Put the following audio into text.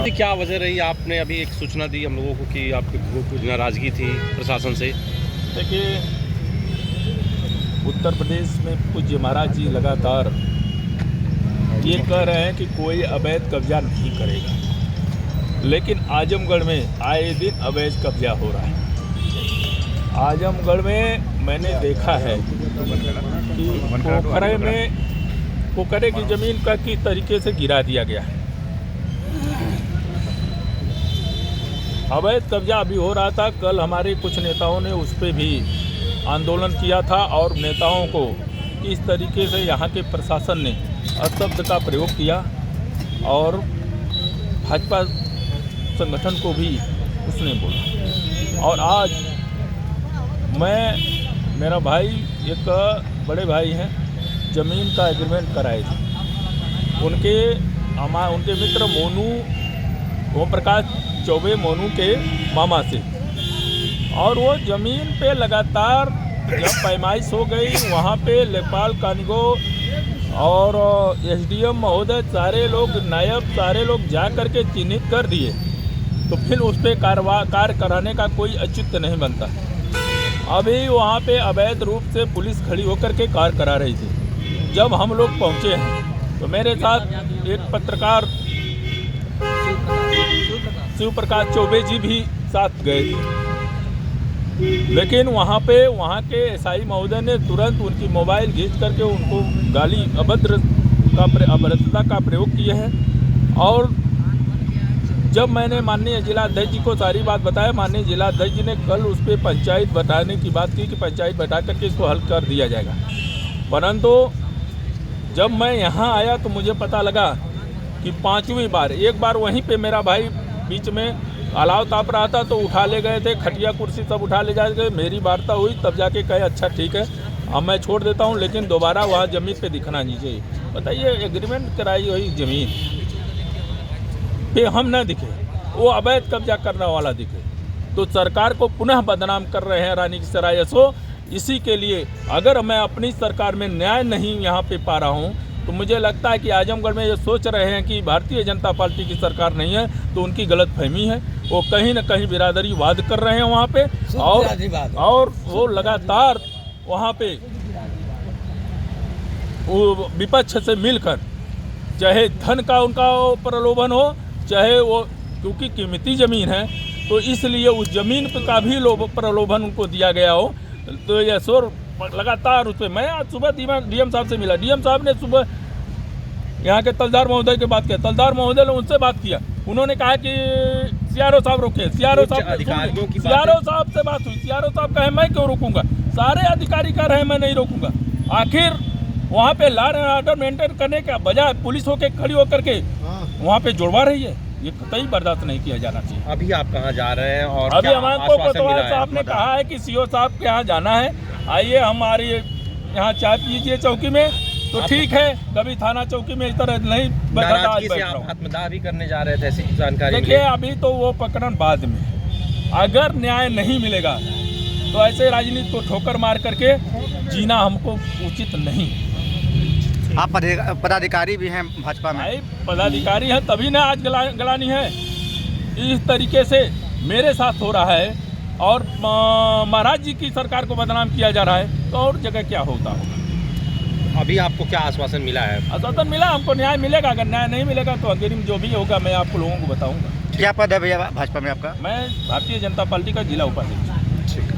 जी क्या वजह रही? आपने अभी एक सूचना दी हम लोगों को कि आपके कुछ नाराजगी थी प्रशासन से। देखिए, उत्तर प्रदेश में पूज्य महाराज जी लगातार ये कह रहे हैं कि कोई अवैध कब्जा नहीं करेगा, लेकिन आजमगढ़ में आए दिन अवैध कब्जा हो रहा है। आजमगढ़ में मैंने देखा है कि पोखरे की ज़मीन का किस तरीके से गिरा दिया गया है। अवैध कब्जा अभी हो रहा था। कल हमारे कुछ नेताओं ने उस पर भी आंदोलन किया था और नेताओं को किस तरीके से यहाँ के प्रशासन ने अशब्द का प्रयोग किया और भाजपा संगठन को भी उसने बोला। और आज मेरा भाई, एक बड़े भाई हैं, ज़मीन का एग्रीमेंट कराए थे। उनके मित्र मोनू, ओम प्रकाश चौबे, मोनू के मामा से, और वो ज़मीन पे लगातार जब पैमाइश हो गई, वहाँ पे लेखपाल कानगो और एसडीएम महोदय, सारे लोग, नायब, सारे लोग जा कर के चिन्हित कर दिए, तो फिर उस पर कार्य कराने का कोई औचित्य नहीं बनता। अभी वहाँ पे अवैध रूप से पुलिस खड़ी होकर के कार्य करा रही थी। जब हम लोग पहुँचे हैं तो मेरे साथ एक पत्रकार शिव प्रकाश चौबे जी भी साथ गए थे, लेकिन वहाँ के एसआई महोदय ने तुरंत उनकी मोबाइल खींच करके उनको गाली, अभद्रता का प्रयोग किए हैं। और जब मैंने माननीय जिलाध्यक्ष जी को सारी बात बताया, माननीय जिलाध्यक्ष जी ने कल उस पर पंचायत बैठाने की बात की कि पंचायत बैठा करके इसको हल कर दिया जाएगा। परंतु जब मैं यहाँ आया तो मुझे पता लगा कि 5वीं बार, एक बार वहीं पे मेरा भाई बीच में अलाव ताप रहा था तो उठा ले गए थे, खटिया कुर्सी सब उठा ले जाए। मेरी वार्ता हुई तब जाके कहे अच्छा ठीक है, अब मैं छोड़ देता हूँ, लेकिन दोबारा वहाँ ज़मीन पे दिखना नहीं चाहिए। बताइए, एग्रीमेंट कराई हुई ज़मीन पे हम न दिखे, वो अवैध कब्जा करने वाला दिखे, तो सरकार को पुनः बदनाम कर रहे हैं रानी की सराय सो। इसी के लिए अगर मैं अपनी सरकार में न्याय नहीं यहाँ पे पा रहा हूँ तो मुझे लगता है कि आजमगढ़ में ये सोच रहे हैं कि भारतीय जनता पार्टी की सरकार नहीं है, तो उनकी गलतफहमी है। वो कहीं न कहीं बिरादरीवाद कर रहे हैं वहाँ पे, और वो लगातार वहाँ पे वो विपक्ष से मिलकर, चाहे धन का उनका प्रलोभन हो, चाहे वो, क्योंकि कीमती ज़मीन है तो इसलिए उस ज़मीन का भी प्रलोभन उनको दिया गया हो, तो ये शोर लगातार उस पर। मैं आज सुबह डीएम साहब से मिला, डीएम साहब ने सुबह यहाँ के तलदार महोदय की बात किया, तलदार महोदय ने उनसे बात किया, उन्होंने कहा कि सीआरओ साहब रोके, सीआरओ साहब से बात हुई, सीआरओ साहब कहे मैं क्यों रोकूंगा, सारे अधिकारी कह रहे हैं मैं नहीं रोकूंगा। आखिर वहाँ पे लॉ एंड ऑर्डर मेंटेन करने के बजाय पुलिस होकर खड़ी होकर के वहाँ पे जुड़वा रही है, ये कतई बर्दाश्त नहीं किया जाना चाहिए। अभी आप कहाँ जा रहे हैं? और अभी हमारे कोतवाल साहब ने कहा है कि सीओ साहब के यहाँ जाना है, आइए हमारी यहाँ चाय पीजिए चौकी में, तो ठीक है। कभी थाना चौकी में इस तरह नहीं बैठा, आत्मदाह भी करने जा रहे थे, ऐसी जानकारी। देखिए, अभी तो वो प्रकरण बाद में, अगर न्याय नहीं मिलेगा तो ऐसे राजनीति को ठोकर मार करके जीना हमको उचित नहीं। आप पदाधिकारी भी हैं भाजपा में? पदाधिकारी हैं तभी ना आज गलानी है। इस तरीके से मेरे साथ हो रहा है और महाराज जी की सरकार को बदनाम किया जा रहा है, तो और जगह क्या होता होगा। अभी आपको क्या आश्वासन मिला है? आश्वासन मिला, हमको न्याय मिलेगा। अगर न्याय नहीं मिलेगा तो अंतरिम जो भी होगा मैं आपको लोगों को बताऊंगा। क्या पद है भैया भाजपा में आपका? मैं भारतीय जनता पार्टी का जिला उपाध्यक्ष। ठीक है।